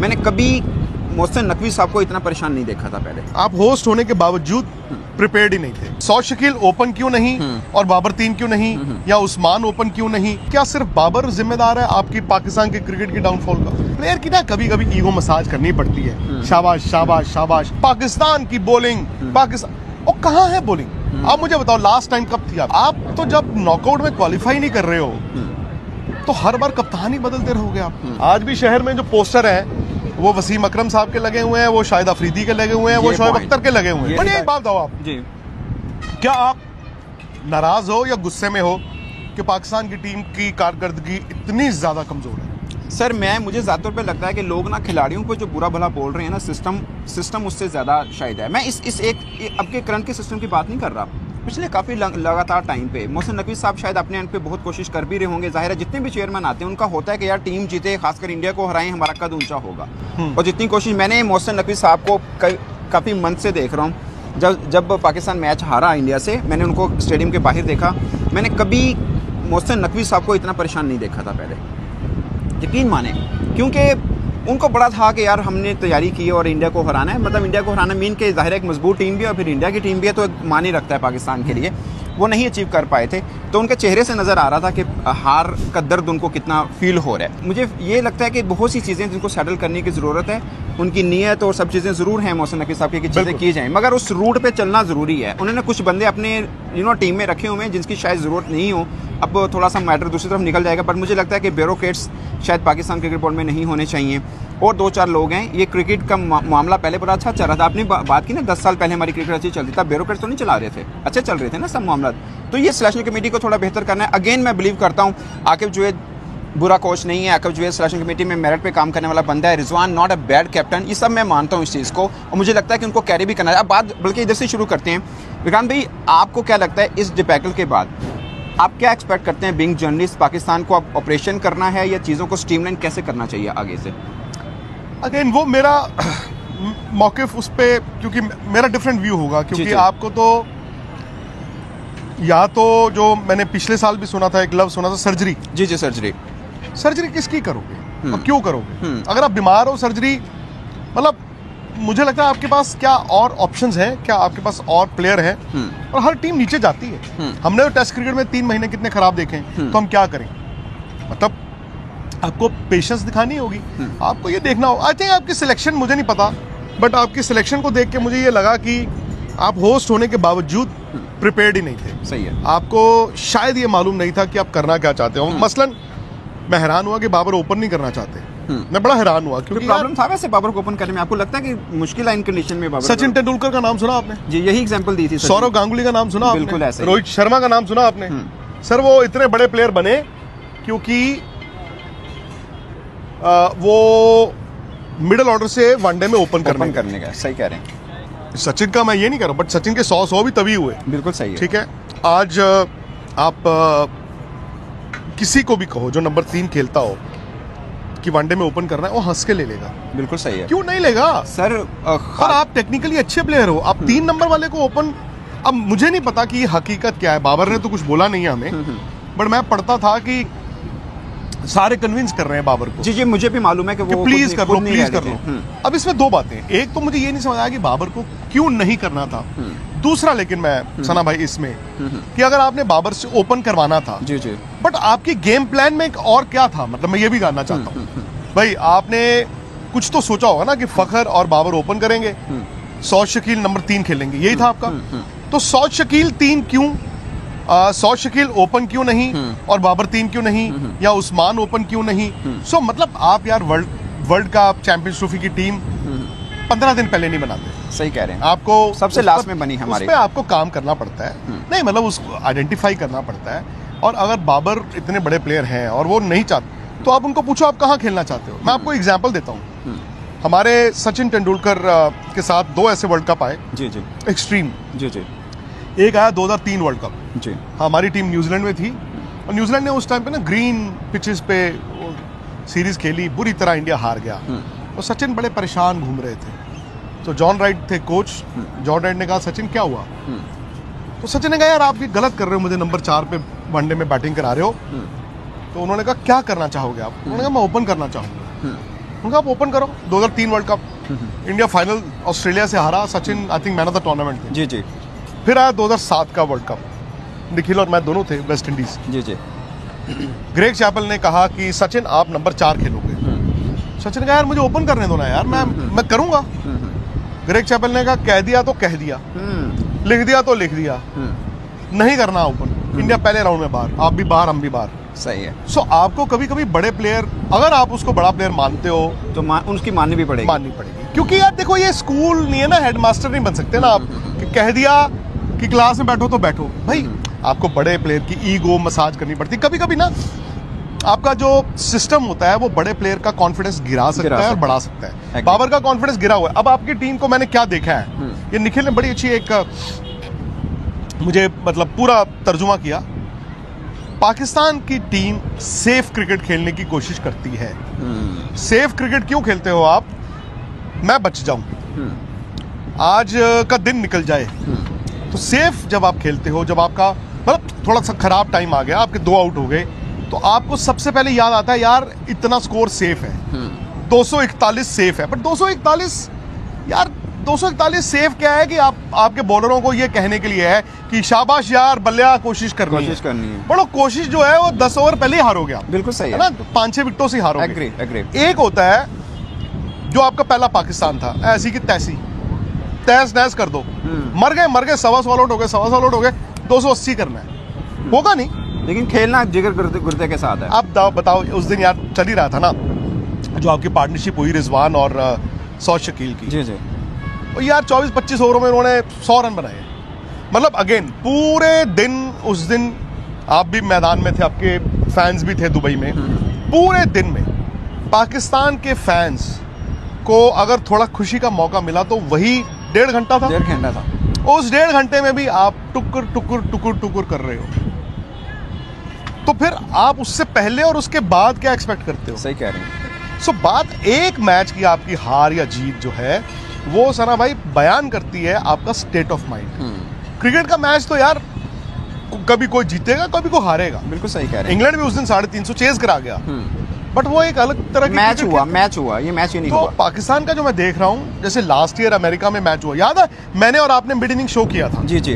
मैंने कभी मोहसिन नकवी साहब को इतना परेशान नहीं देखा था पहले। आप होस्ट होने के बावजूद प्रिपेयर्ड ही नहीं थे। सौद शकील ओपन क्यों नहीं और बाबर 3 क्यों नहीं, या उस्मान ओपन क्यों नहीं? क्या सिर्फ बाबर जिम्मेदार है आपकी पाकिस्तान के क्रिकेट की डाउनफॉल का? प्लेयर की ना कभी कभी ईगो मसाज करनी पड़ती है। शाबाश शाबाश शाबाश। पाकिस्तान की बॉलिंग, पाकिस्तान और कहाँ है बॉलिंग? आप मुझे बताओ लास्ट टाइम कब थी? आप तो जब नॉकआउट में क्वालिफाई नहीं कर रहे हो तो हर बार कप्तान ही बदलते रहोगे आप। आज भी शहर में जो पोस्टर है वो वसीम अकरम साहब के लगे हुए हैं, वो शाहिद अफरीदी के लगे हुए हैं, वो शोएब अख्तर के लगे हुए हैं। बड़ी एक बात बताओ आप जी, क्या आप नाराज हो या गुस्से में हो कि पाकिस्तान की टीम की कारकर्दगी इतनी ज्यादा कमजोर है? सर मुझे ज़्यादा तौर पे लगता है कि लोग ना खिलाड़ियों को जो बुरा भला बोल रहे हैं ना, सिस्टम उससे ज़्यादा शायद है। मैं इस एक अब के करंट के सिस्टम की बात नहीं कर रहा। पिछले काफ़ी लगातार टाइम पे मोहसिन नकवी साहब शायद अपने एंड पे बहुत कोशिश कर भी रहे होंगे। जाहिर है जितने भी चेयरमैन आते हैं उनका होता है कि यार टीम जीते, खासकर इंडिया को हराएं, हमारा कद ऊंचा होगा। और जितनी कोशिश मैंने मोहसिन नकवी साहब को काफ़ी मंथ से देख रहा हूँ। जब पाकिस्तान मैच हारा इंडिया से, मैंने उनको स्टेडियम के बाहर देखा। मैंने कभी मोहसिन नकवी साहब को इतना परेशान नहीं देखा था पहले, यकीन माने, क्योंकि उनको बड़ा था कि यार हमने तैयारी की है और इंडिया को हराना है। मतलब इंडिया को हराना मीन के जाहिर है एक मजबूत टीम भी है और फिर इंडिया की टीम भी है, तो एक मान ही रखता है पाकिस्तान के लिए। वो नहीं अचीव कर पाए थे, तो उनके चेहरे से नज़र आ रहा था कि हार का दर्द उनको कितना फील हो रहा है। मुझे ये लगता है कि बहुत सी चीज़ें जिनको सेटल करने की ज़रूरत है, उनकी नीयत और सब चीज़ें ज़रूर हैं मोहसिन नकवी साहब की कि चीज़ें की जाएँ, मगर उस रूट पे चलना ज़रूरी है। उन्होंने कुछ बंदे अपने टीम में रखे हुए हैं जिनकी शायद ज़रूरत नहीं हो। अब थोड़ा सा मैटर दूसरी तरफ निकल जाएगा, पर मुझे लगता है कि ब्यूरोक्रेट्स शायद पाकिस्तान क्रिकेट बोर्ड में नहीं होने चाहिए। और 2-4 लोग हैं। ये क्रिकेट का मामला पहले बड़ा अच्छा चल रहा था। आपने बात की ना 10 साल पहले हमारी क्रिकेट अच्छी चलती था, ब्यूरोक्रेट्स तो नहीं चला रहे थे, अच्छे चल रहे थे ना सब मामला। तो ये सिलेक्शन कमेटी को थोड़ा बेहतर करना है। अगेन मैं बिलीव करता हूँ आकिब जुवैद बुरा कोच नहीं है। आकिब जुवैद सिलेक्शन कमेटी में मेरिट पे काम करने वाला बंदा है। Rizwan not a bad captain, ये सब मैं मानता हूँ इस चीज़ को, और मुझे लगता है कि उनको कैरी भी करना है। अब बात बल्कि इधर से शुरू करते हैं। विक्रांत भाई, आपको क्या लगता है इस डिबैकल के बाद आप क्या एक्सपेक्ट करते हैं? बीइंग जर्नलिस्ट, पाकिस्तान को अब ऑपरेशन करना है या चीज़ों को स्ट्रीमलाइन कैसे करना चाहिए आगे से? अगेन वो मेरा मौक़िफ़ उस पे, क्योंकि मेरा डिफरेंट व्यू होगा, क्योंकि आपको तो या तो जो मैंने पिछले साल भी सुना था, एक लफ्ज़ सुना था, सर्जरी। जी जी, सर्जरी किसकी करोगे और क्यों करोगे? अगर आप बीमार हो, सर्जरी मतलब मुझे लगता है आपके पास क्या और ऑप्शंस हैं, क्या आपके पास और प्लेयर हैं? और हर टीम नीचे जाती है। हमने तो टेस्ट क्रिकेट में 3 महीने कितने खराब देखे हैं, तो हम क्या करें? मतलब आपको पेशेंस दिखानी होगी, आपको ये देखना होगा। आई थिंक आपकी सिलेक्शन मुझे नहीं पता, बट आपकी सिलेक्शन को देख के मुझे ये लगा कि आप होस्ट होने के बावजूद प्रिपेयर्ड ही नहीं थे। सही है। आपको शायद ये मालूम नहीं था कि आप करना क्या चाहते हो। मसलन मैं हैरान हुआ कि बाबर ओपन नहीं करना चाहते। मैं बड़ा हैरान हुआ, क्योंकि प्रॉब्लम था वैसे बाबर को ओपन करने में। आपको लगता है कि मुश्किल है इन कंडीशन में बाबर? सचिन तेंदुलकर का नाम सुना आपने? जी, यही एग्जांपल दी थी। सौरव गांगुली का नाम सुना आपने? बिल्कुल ऐसे। रोहित शर्मा का नाम सुना आपने? सर वो इतने बड़े प्लेयर बने क्योंकि वो मिडिल ऑर्डर से वनडे में ओपन करने का। सही कह रहे हैं। सचिन का मैं ये नहीं कर रहा, बट सचिन के 100 भी तभी हुए। बिल्कुल सही है। ठीक है, आज आप किसी को भी कहो जो नंबर 3 खेलता हो कि वनडे में ओपन करना है, वो हंस के ले लेगा। बिल्कुल सही है। क्यों नहीं लेगा सर? और आप टेक्निकली अच्छे प्लेयर हो, आप 3 नंबर वाले को ओपन। अब मुझे नहीं पता कि हकीकत क्या है, बाबर ने तो कुछ बोला नहीं है हमें, बट मैं पढ़ता था कि सारे कन्विंस कर रहे हैं बाबर को। जी जी, मुझे भी मालूम है कि वो प्लीज कर लो, प्लीज कर लो। अब इसमें 2 बातें, एक तो मुझे ये नहीं समझ आया कि बाबर को क्यों नहीं करना था। दूसरा, लेकिन मैं सना भाई इसमें कि अगर आपने बाबर से ओपन करवाना था, जी जी, बट आपकी गेम प्लान में एक और क्या था? मतलब मैं ये भी जानना चाहता हूँ भाई, आपने कुछ तो सोचा होगा ना कि फखर और बाबर ओपन करेंगे, सौद शकील नंबर 3 खेलेंगे, यही था आपका। तो सौद शकील 3 क्यों, सौद शकील ओपन क्यों नहीं और बाबर 3 क्यों नहीं, या उस्मान ओपन क्यों नहीं? सो मतलब आप यार वर्ल्ड का चैंपियंस ट्रॉफी की टीम 15 दिन पहले नहीं बनाते। सही कह रहे हैं। आपको सबसे लास्ट में बनी हमारी, उस पे आपको काम करना पड़ता है। नहीं मतलब उसको आइडेंटिफाई करना पड़ता है। और अगर बाबर इतने बड़े प्लेयर हैं और वो नहीं चाहते, तो आप उनको पूछो आप कहाँ खेलना चाहते हो। मैं आपको एग्जांपल देता हूँ। हमारे सचिन तेंदुलकर के साथ 2 ऐसे वर्ल्ड कप आए। जी जी, एक्सट्रीम। जी जी। एक आया 2003 वर्ल्ड कप जी, हमारी टीम न्यूजीलैंड में थी, और न्यूजीलैंड ने उस टाइम पे ना ग्रीन पिचेस पे सीरीज खेली, बुरी तरह इंडिया हार गया। और सचिन बड़े परेशान घूम रहे थे। तो जॉन राइट थे कोच। जॉन राइट ने कहा सचिन क्या हुआ? तो सचिन ने कहा यार आप ये गलत कर रहे हो, मुझे नंबर 4 पे वनडे में बैटिंग करा रहे हो। तो उन्होंने कहा क्या करना चाहोगे आप? उन्होंने कहा मैं ओपन करना चाहूँगा। उनका आप ओपन करो। 2003 world cup, India final Australia से हारा, Sachin I think man of the tournament थे। जी जी फिर आया 2007 का वर्ल्ड कप, निखिल और मैं दोनों थे वेस्ट इंडीज। जी जी ग्रेग चैपल ने कहा कि सचिन आप नंबर 4 खेलोगे। सचिन कहा यार मुझे ओपन करने दो ना यार, मैं करूंगा। ग्रेग चैपल ने कहा कह दिया तो कह दिया, लिख दिया तो लिख दिया, नहीं करना ओपन। इंडिया पहले राउंड में बाहर, आप भी बाहर हम भी बाहर। सही है। सो आपको कभी कभी बड़े प्लेयर, अगर आप उसको बड़ा प्लेयर मानते हो तो उसकी माननी भी पड़ेगी। माननी पड़ेगी, क्योंकि यार देखो ये स्कूल नहीं है ना, हेडमास्टर नहीं बन सकते ना आप कि कह दिया कि क्लास में बैठो तो बैठो। भाई आपको बड़े प्लेयर की ईगो मसाज करनी पड़ती है। कभी कभी ना आपका जो सिस्टम होता है वो बड़े प्लेयर का कॉन्फिडेंस गिरा सकता है और बढ़ा सकता है। बाबर का कॉन्फिडेंस गिरा हुआ है। अब आपकी टीम को मैंने क्या देखा है, ये निखिल ने बड़ी अच्छी एक मुझे मतलब पूरा तर्जुमा किया। पाकिस्तान की टीम सेफ क्रिकेट खेलने की कोशिश करती है। सेफ क्रिकेट क्यों खेलते हो आप? मैं बच जाऊं, आज का दिन निकल जाए। तो सेफ जब आप खेलते हो, जब आपका मतलब थोड़ा सा खराब टाइम आ गया, आपके 2 आउट हो गए, तो आपको सबसे पहले याद आता है यार इतना स्कोर सेफ है, 241 सेफ है। बट 241 यार 241 सेफ क्या है कि आपके बॉलरों को ये कहने के लिए है कि शाबाश यार बल्लेया, कोशिश करनी है। बड़ो कोशिश जो है वो 10 ओवर पहले ही हारोगे आप। बिल्कुल सही है ना, 5-6 विकेटों से हारोगे। एग्री। एक होता है जो आपका पहला पाकिस्तान था, ऐसी की तैसी, तहस नहस कर दो, मर गए, 125 ऑल आउट हो गए, 280 करना है, होगा नहीं। लेकिन खेलना जिगर गुर्दे के साथ है। अब बताओ उस दिन यार चल ही रहा था ना जो आपकी पार्टनरशिप हुई रिजवान और सौद शकील की। जी जी। और यार 24-25 ओवरों में उन्होंने 100 रन बनाए। मतलब अगेन पूरे दिन, उस दिन आप भी मैदान में थे, आपके फैंस भी थे दुबई में। पूरे दिन में पाकिस्तान के फैंस को अगर थोड़ा खुशी का मौका मिला तो वही 1.5 घंटा था। 1.5 घंटा था। उस 1.5 घंटे में भी आप टुकुर कर रहे हो, तो फिर आप उससे पहले और उसके बाद क्या एक्सपेक्ट करते हो? सही कह रहे हैं। सो बात एक मैच की आपकी हार या जीत जो है वो सना भाई बयान करती है आपका स्टेट ऑफ माइंड। क्रिकेट का मैच तो यार कभी कोई जीतेगा, कभी कोई हारेगा। बिल्कुल सही कह रहे हैं। इंग्लैंड भी उस दिन 350 चेज करा गया, बट वो एक अलग तरह की मैच हुआ, ये मैच ही नहीं तो हुआ। पाकिस्तान का जो मैं देख रहा हूँ, जैसे लास्ट ईयर अमेरिका में मैच हुआ, याद है मैंने और आपने मिड इनिंग शो किया था। जी जी।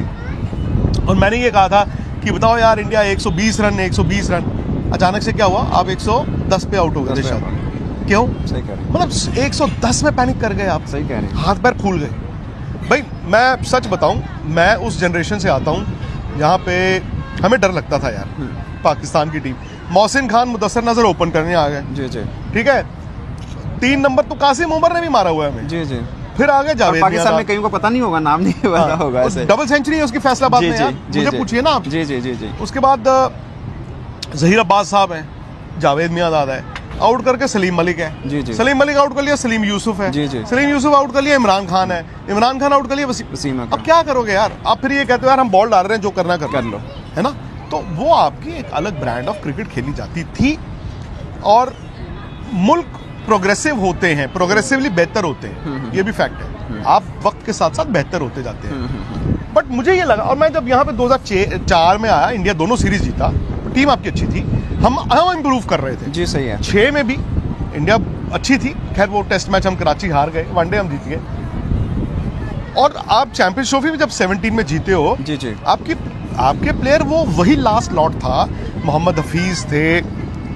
और मैंने ये कहा था कि बताओ यार इंडिया 120 रन, अचानक से क्या हुआ, आप 110 पे आउट हो गए। क्यों? सही कह रहे हैं। मतलब 110 में पैनिक कर गए आप। सही कह रहे हैं। हाथ पैर फूल गए। भाई मैं सच बताऊं, मैं उस जनरेशन से आता हूं जहां पे हमें डर लगता था यार। पाकिस्तान की टीम, मोहसिन खान, मुदस्सर नजर ओपन करने आ गए। जी जी। ठीक है, 3 नंबर तो कासिम उमर ने भी मारा हुआ है हमें। जी जी। फिर आ गए जावेद मियां। पाकिस्तान में कहीं को पता नहीं होगा, नाम नहीं पता होगा ऐसे। डबल सेंचुरी है उसकी फैसलाबाद में यार, मुझे पूछिए ना आप। जी जी जी जी। उसके बाद जहीर अब्बास साहब हैं, जावेद मियां दादा है, आउट करके सलीम मलिक है। जी जी। सलीम मलिक आउट कर लिया, सलीम यूसुफ है। जी जी। सलीम यूसुफ आउट कर लिया, इमरान खान है। इमरान खान आउट कर लिया, वसीम अकरम। अब क्या करोगे यार आप? फिर ये कहते हो यार हम बॉल डाल रहे हैं, जो करना कर लो, है ना। तो वो आपकी एक अलग ब्रांड ऑफ क्रिकेट खेली जाती थी। और मुल्क प्रोग्रेसिव होते हैं, प्रोग्रेसिवली बेहतर होते हैं, ये भी फैक्ट है। आप वक्त के साथ साथ बेहतर होते जाते हैं। बट मुझे ये लगा, और मैं जब यहाँ पे 2004 में आया, इंडिया दोनों सीरीज जीता, टीम आपकी अच्छी थी, हम इम्प्रूव कर रहे थे। जी सही है। 6 में भी इंडिया अच्छी थी। खैर वो टेस्ट मैच हम कराची हार गए, वनडे हम जीत गए। और आप चैंपियंस ट्रॉफी में जब 17 में जीते हो, जी जी, आपके प्लेयर वो वही लास्ट लॉट था। मोहम्मद हफीज थे,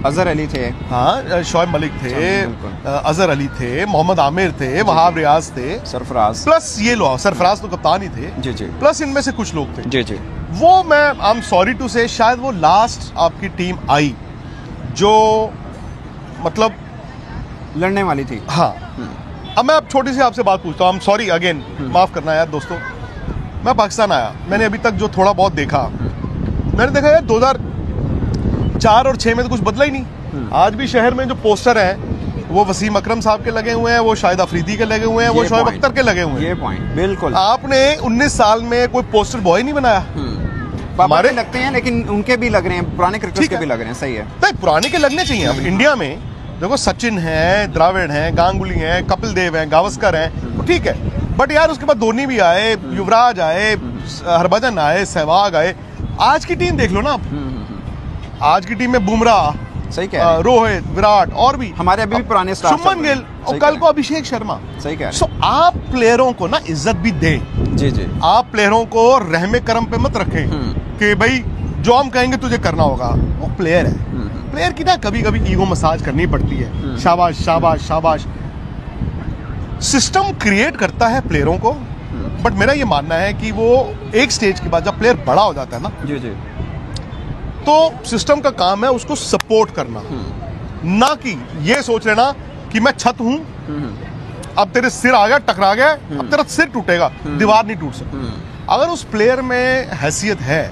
अजहर अली थे, हाँ शोएब मलिक थे, अजहर अली थे, मोहम्मद आमिर थे, वहाब रियाज थे, सरफराज, प्लस ये लोग, सरफराज तो कप्तान ही थे। जी जी। प्लस इनमें से कुछ लोग थे। जी जी। वो मैं आई एम सॉरी टू से शायद वो लास्ट आपकी टीम आई जो मतलब लड़ने वाली थी। हाँ। अब मैं अब छोटी सी आपसे बात पूछता हूँ, आई एम सॉरी अगेन, माफ करना यार दोस्तों। मैं पाकिस्तान आया, मैंने अभी तक जो थोड़ा बहुत देखा, मैंने देखा यार 2004 और 6 में तो कुछ बदला ही नहीं। आज भी शहर में जो पोस्टर हैं वो वसीम अकरम साहब के लगे हुए हैं, वो शाहिद अफरीदी के लगे हुए हैं, वो शोएब अख्तर के लगे हुए हैं। ये पॉइंट बिल्कुल। आपने 19 साल में कोई पोस्टर बॉय नहीं बनाया। हमारे लगते हैं, लेकिन उनके भी लग रहे हैं, पुराने क्रिकेटर्स के भी लग रहे हैं। सही है, नहीं पुराने के लगने चाहिए। अब इंडिया में देखो सचिन है, द्रविड़ हैं, गांगुली हैं, कपिल देव हैं, गावस्कर हैं, तो ठीक है। बट यार उसके बाद धोनी भी आए, युवराज आए, हरभजन आए, सहवाग आए। आज की टीम देख लो ना आप। आज की टीम में बुमराह, सही कह रहे हैं। रोहित, विराट और भी हमारे अभी भी पुराने स्टार चल शुभमन रहे हैं। गिल सही और कह कल रहे को अभिषेक शर्मा। सही कह रहे सो आप प्लेयरों को ना इज्जत भी दें, जी जी आप प्लेयरों को रहमे करम पे मत रखें कि भाई जो हम कहेंगे तुझे करना होगा। वो प्लेयर है, प्लेयर की ना कभी कभी ईगो मसाज करनी पड़ती है। शाबाश शाबाश शाबाश। सिस्टम क्रिएट करता है प्लेयरों को, बट मेरा ये मानना है कि वो एक स्टेज के बाद जब प्लेयर बड़ा हो जाता है ना, जी जी तो सिस्टम का काम है उसको सपोर्ट करना, ना कि ये सोच लेना कि मैं छत हूं, अब तेरे सिर आ गया, टकरा गया, अब तेरा सिर टूटेगा, दीवार नहीं टूट सकती। अगर उस प्लेयर में हैसियत है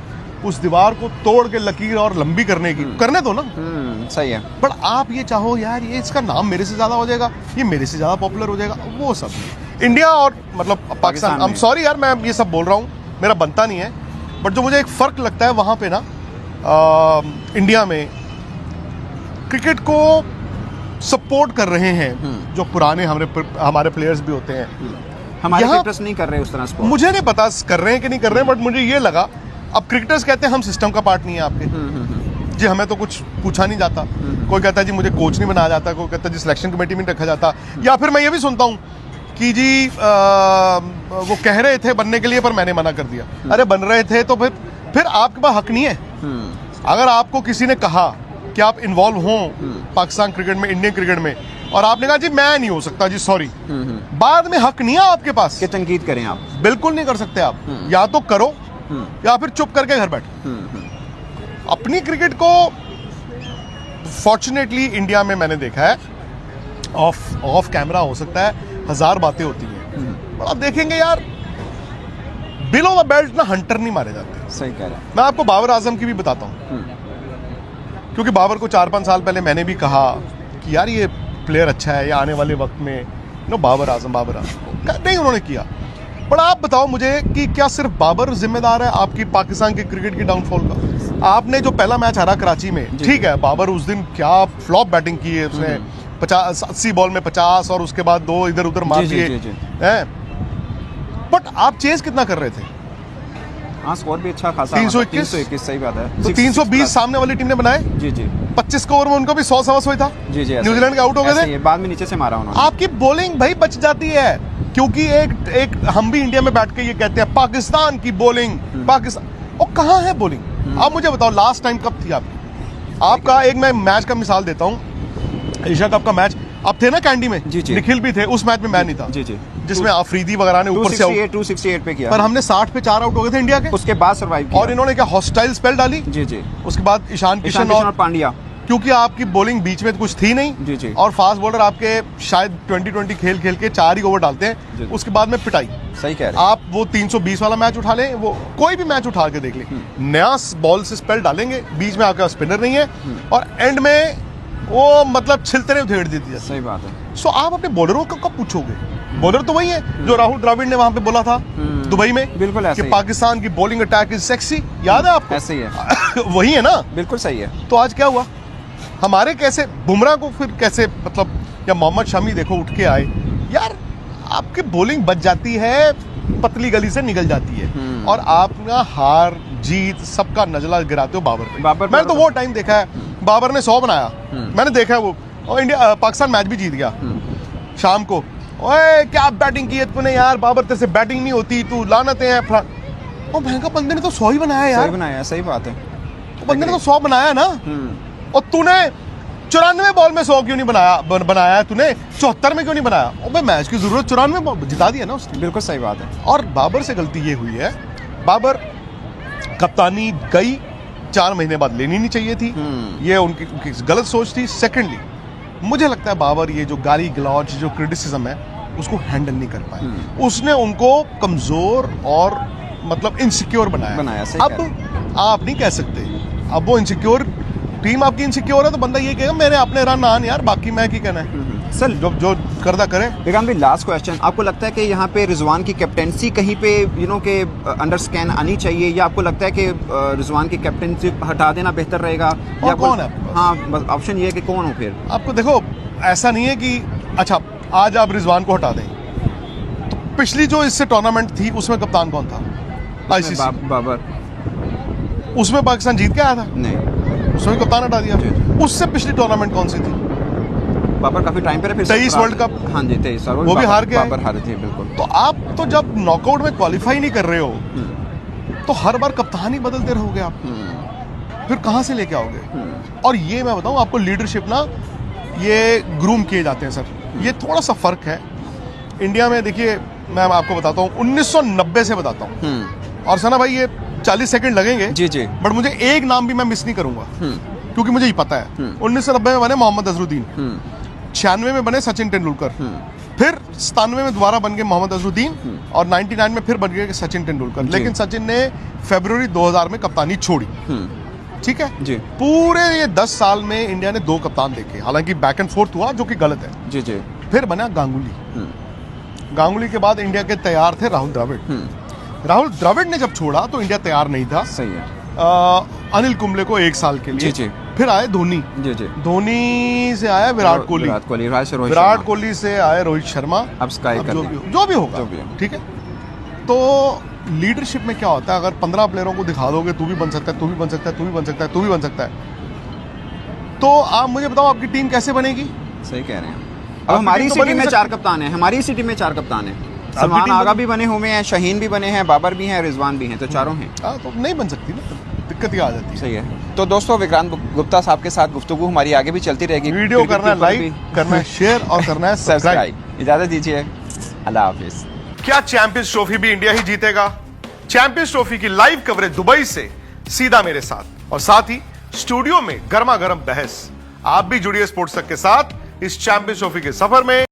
उस दीवार को तोड़ के लकीर और लंबी करने की, करने दो ना। सही है। बट आप ये चाहो यार ये इसका नाम मेरे से ज्यादा हो जाएगा, ये मेरे से ज्यादा पॉपुलर हो जाएगा, वो सब नहीं। इंडिया और मतलब पाकिस्तान, आई एम सॉरी यार मैं ये सब बोल रहा हूँ, मेरा बनता नहीं है, बट जो मुझे एक फर्क लगता है वहां पे ना, इंडिया में क्रिकेट को सपोर्ट कर रहे हैं जो पुराने हमारे प्लेयर्स भी होते हैं। हमारे यहाँ- क्रिकेटर्स नहीं कर रहे उस तरह support। मुझे नहीं पता कर रहे हैं कि नहीं कर रहे हैं, बट मुझे ये लगा, अब क्रिकेटर्स कहते हैं हम सिस्टम का पार्ट नहीं है आपके, जी हमें तो कुछ पूछा नहीं जाता। कोई कहता है जी मुझे कोच नहीं बनाया जाता, कोई कहता है जी सिलेक्शन कमेटी में नहीं रखा जाता, या फिर मैं ये भी सुनता हूँ कि जी वो कह रहे थे बनने के लिए पर मैंने मना कर दिया। अरे बन रहे थे तो फिर आपके पास हक नहीं है। अगर आपको किसी ने कहा कि आप इन्वॉल्व हों पाकिस्तान क्रिकेट में, इंडियन क्रिकेट में, और आपने कहा जी मैं नहीं हो सकता जी सॉरी, बाद में हक नहीं है आपके पास कि तनकीद करें आप। बिल्कुल नहीं कर सकते आप, या तो करो या फिर चुप करके घर बैठो। अपनी क्रिकेट को फॉर्चुनेटली इंडिया में मैंने देखा है ऑफ कैमरा हो सकता है हजार बातें होती हैं, पर आप देखेंगे यार बिलो द बेल्ट ना हंटर नहीं मारे जाते। सही कह रहे हैं। मैं आपको बाबर आजम की भी बताता हूँ, क्योंकि बाबर को 4-5 साल पहले मैंने भी कहा कि यार ये प्लेयर अच्छा है, या आने वाले वक्त में बाबर आजम नहीं उन्होंने किया। पर आप बताओ मुझे कि क्या सिर्फ बाबर जिम्मेदार है आपकी पाकिस्तान के क्रिकेट की डाउनफॉल का? आपने जो पहला मैच हारा कराची में, ठीक है बाबर उस दिन क्या फ्लॉप बैटिंग की है उसने, 80 बॉल में 50 और उसके बाद 2 इधर उधर मार दिए हैं, बट आप चेज कितना कर रहे थे? हाँ स्कोर भी अच्छा खासा 321 सही बात है। तो 320 सामने वाली टीम ने बनाए। जी जी 25 के ओवर में उनको भी 100 था। जी जी न्यूजीलैंड के आउट हो गए थे, बाद में नीचे से मारा उन्होंने। आपकी बॉलिंग भाई बच जाती है, क्योंकि एक हम भी इंडिया में बैठ के ये कहते हैं पाकिस्तान की बॉलिंग, पाकिस्तान, और कहाँ है बॉलिंग? आप मुझे बताओ लास्ट टाइम कब थी आपका एक मैं मैच का मिसाल देता हूँ, एशिया कप का मैच, आप थे ना कैंडी में? जी जी निखिल भी थे उस मैच में, मैं नहीं था। जी जी जिसमें अफरीदी वगैरह ने ऊपर से 268 पे किया, पर हमने 60 पे 4 आउट हो गए थे इंडिया के, उसके बाद सर्वाइव किया। और इन्होंने क्या हॉस्टाइल स्पेल डाली। जी जी उसके बाद ईशान किशन और पांड्या, क्योंकि आपकी बॉलिंग बीच में कुछ थी नहीं। जी जी और फास्ट बॉलर आपके शायद 20-20 खेल के 4 ही ओवर डालते हैं, उसके बाद में पिटाई। सही कह रहे हैं। आप वो 320 वाला मैच उठा लें, वो कोई भी मैच उठा के देख लें, नया बॉल से स्पेल डालेंगे, बीच में आपका स्पिनर नहीं है, और एंड में वो मतलब छिलते ने उधेड़ देती है। सही बात है। सो आप अपने बॉलरों को कब पूछोगे? बॉलर तो वही है जो राहुल द्रविड़ ने वहां पे बोला था दुबई में, बिल्कुल ऐसे कि ही। पाकिस्तान की बॉलिंग अटैक इज सेक्सी, याद है आपको? ऐसे ही है। वही है ना, बिल्कुल सही है। तो आज क्या हुआ? हमारे कैसे बुमराह को फिर कैसे मतलब, या मोहम्मद शमी देखो उठ के आए यार, आपकी बॉलिंग बच जाती है, पतली गली से निकल जाती है, और आप ना हार जीत सबका नजला गिराते हो बाबर पे। मैंने तो वो टाइम देखा है, बाबर ने 100 बनाया, मैंने देखा है वो, और इंडिया पाकिस्तान मैच भी जीत गया शाम को। ओए क्या बैटिंग की है तूने यार, बाबर तेरे से बैटिंग नहीं होती, तू लानते हैं और भयंकर बंदे ने तो 100 ही बनाया यार। सही बनाया, सही बात है। बंदे ने तो 100 बनाया ना, और तूने 94 बॉल में 100 क्यों नहीं बनाया तूने 74 में क्यों नहीं बनाया? अबे मैच की जरूरत 94 जिता दिया ना उसने। बिल्कुल सही बात है। और बाबर से गलती ये हुई है, बाबर कप्तानी गई 4 महीने बाद लेनी नहीं चाहिए थी, ये उनकी गलत सोच थी। सेकेंडली मुझे लगता है बाबर ये जो गाली गलौज जो क्रिटिसिज्म है उसको हैंडल नहीं कर पाए, उसने उनको कमजोर और मतलब इनसिक्योर बनाया। अब आप नहीं कह सकते, अब वो इनसिक्योर टीम आपकी इनसिक्योर है तो बंदा ये कहेगा मेरे अपने रन आन यार, बाकी मैं की कहना है सर, जो करदा करे। बेगम भाई लास्ट क्वेश्चन, आपको लगता है कि यहाँ पे रिजवान की कैप्टेंसी कहीं पे के अंडर स्कैन आनी चाहिए, या आपको लगता है कि रिजवान की कैप्टेंसी हटा देना बेहतर रहेगा? और कौन है? हाँ बस ऑप्शन ये है कि कौन हो फिर? आपको देखो ऐसा नहीं है कि अच्छा आज आप रिजवान को हटा दें, तो पिछली जो इससे टूर्नामेंट थी उसमें कप्तान कौन था? आईसीसी बाबर। उसमें पाकिस्तान जीत के आया था। नहीं उसमें कप्तान हटा दिया। जी। उससे पिछली टूर्नामेंट कौन सी थी? बाबर काफी टाइम पे रहे, फिर 23 वर्ल्ड कप। हाँ जी 23 साल वो भी हार के आए। बाबर हारे थे बिल्कुल। तो आप तो जब नॉकआउट में क्वालिफाई नहीं कर रहे हो तो हर बार कप्तान ही बदलते रहोगे आप, फिर कहां से लेके आओगे? और ये मैं बताऊं आपको, लीडरशिप ना ये ग्रूम किए जाते हैं सर, ये थोड़ा सा फर्क है। इंडिया में देखिए, मैं आपको बताता हूं 1990 से बताता हूं, और सना भाई ये 40 सेकंड लगेंगे जी जी। बट मुझे एक नाम भी मैं मिस नहीं करूंगा क्योंकि मुझे ही पता है। 1990 में बने मोहम्मद अजहरुद्दीन, 96 में बने सचिन तेंदुलकर, फिर 97 में दोबारा बन गए मोहम्मद अजहरुद्दीन, और 99 में फिर बन गए सचिन तेंदुलकर। लेकिन सचिन ने फरवरी 2000 में कप्तानी छोड़ी, ठीक है जी। पूरे ये 10 साल में इंडिया ने 2 कप्तान देखे, हालांकि बैक एंड फोर्थ हुआ जो कि गलत है। जी जी। फिर बना गांगुली, गांगुली के बाद इंडिया के तैयार थे राहुल द्रविड़। राहुल द्रविड़ ने जब छोड़ा तो इंडिया तैयार नहीं था। सही है। अनिल कुंबले को 1 साल के लिए। जी जी। फिर आए धोनी, जी जी। धोनी से आया विराट कोहली, विराट कोहली से आए रोहित शर्मा। अब स्काई कर जो ली। भी होगा जो भी हो। ठीक है। तो लीडरशिप में क्या होता है, अगर 15 प्लेयरों को दिखा दोगे तू भी बन सकता है, तू भी बन सकता है, तू भी बन सकता है, तू भी बन सकता है, तो आप मुझे बताओ आपकी टीम कैसे बनेगी? सही कह रहे हैं। अब हमारी सिटी में 4 कप्तान हैं, हमारी सिटी में 4 कप्तान हैं। सलमान आगा भी बने हुए हैं, शाहीन भी बने हैं, बाबर भी हैं, रिजवान भी हैं, तो चारों हैं। तो नहीं बन सकती ना, दिक्कत ही आ जाती है। सही है। तो दोस्तों, विक्रांत गुप्ता साहब के साथ गुफ्तगू हमारी आगे भी चलती रहेगी। वीडियो क्रिकेट करना है के ऊपर लाइक, करना है शेयर और करना है सब्सक्राइब। इजाजत दीजिए, अल्लाह हाफिज। क्या चैंपियंस ट्रॉफी भी इंडिया ही जीतेगा? चैंपियंस ट्रॉफी की लाइव कवरेज दुबई से सीधा मेरे साथ, और साथ ही स्टूडियो में गर्मा गर्म बहस। आप भी जुड़िए स्पोर्ट्स तक के साथ इस चैंपियंस ट्रॉफी के सफर में।